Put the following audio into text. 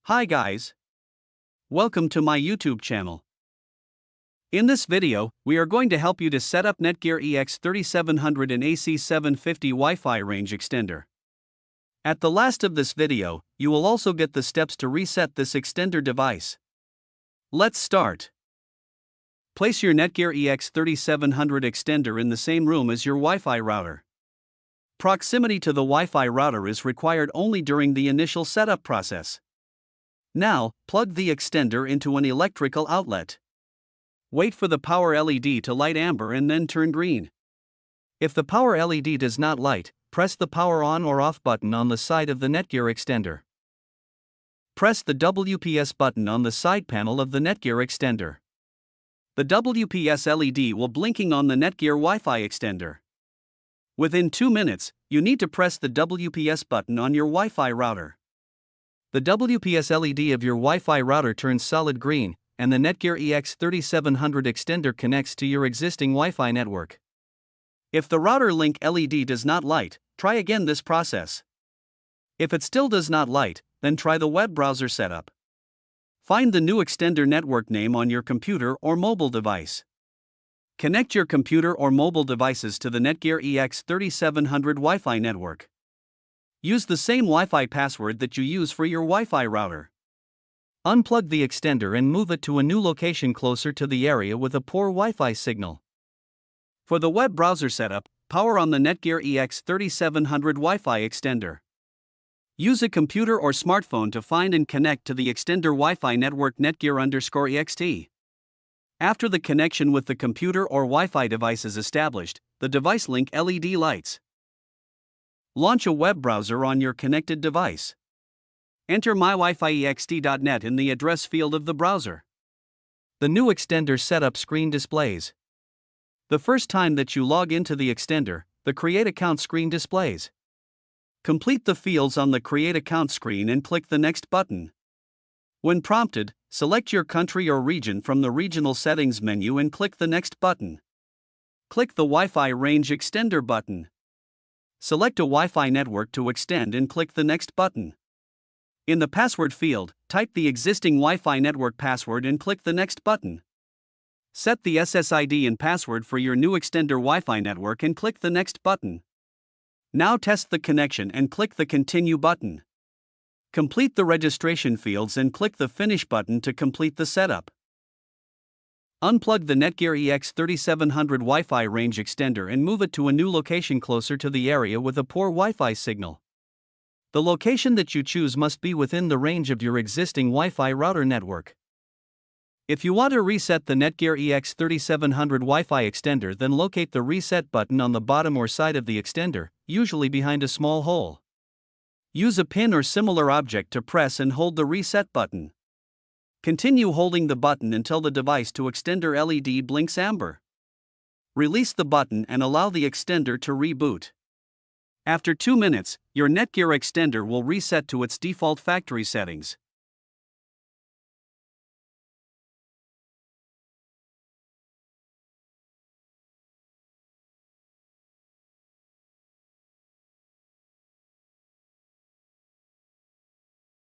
Hi guys. Welcome to my YouTube channel. In this video, we are going to help you to set up NETGEAR EX3700 and AC750 Wi-Fi range extender. At the last of this video, you will also get the steps to reset this extender device. Let's start. Place your NETGEAR EX3700 extender in the same room as your Wi-Fi router. Proximity to the Wi-Fi router is required only during the initial setup process. Now, plug the extender into an electrical outlet. Wait for the power LED to light amber and then turn green. If the power LED does not light, press the power on or off button on the side of the NETGEAR extender. Press the WPS button on the side panel of the NETGEAR extender. The WPS LED will blinking on the NETGEAR Wi-Fi extender. Within 2 minutes, you need to press the WPS button on your Wi-Fi router. The WPS LED of your Wi-Fi router turns solid green, and the NETGEAR EX3700 extender connects to your existing Wi-Fi network. If the router link LED does not light, try again this process. If it still does not light, then try the web browser setup. Find the new extender network name on your computer or mobile device. Connect your computer or mobile devices to the NETGEAR EX3700 Wi-Fi network. Use the same Wi-Fi password that you use for your Wi-Fi router. Unplug the extender and move it to a new location closer to the area with a poor Wi-Fi signal. For the web browser setup, power on the NETGEAR EX3700 Wi-Fi extender. Use a computer or smartphone to find and connect to the extender Wi-Fi network NETGEAR_EXT. After the connection with the computer or Wi-Fi device is established, the device link LED lights. Launch a web browser on your connected device. Enter mywifi.ext.net in the address field of the browser. The new extender setup screen displays. The first time that you log into the extender, the Create Account screen displays. Complete the fields on the Create Account screen and click the Next button. When prompted, select your country or region from the Regional Settings menu and click the Next button. Click the Wi-Fi Range Extender button. Select a Wi-Fi network to extend and click the Next button. In the Password field, type the existing Wi-Fi network password and click the Next button. Set the SSID and password for your new extender Wi-Fi network and click the Next button. Now test the connection and click the Continue button. Complete the registration fields and click the Finish button to complete the setup. Unplug the NETGEAR EX3700 Wi-Fi range extender and move it to a new location closer to the area with a poor Wi-Fi signal. The location that you choose must be within the range of your existing Wi-Fi router network. If you want to reset the NETGEAR EX3700 Wi-Fi extender, then locate the Reset button on the bottom or side of the extender, usually behind a small hole. Use a pin or similar object to press and hold the Reset button. Continue holding the button until the device to extender LED blinks amber. Release the button and allow the extender to reboot. After 2 minutes, your NETGEAR extender will reset to its default factory settings.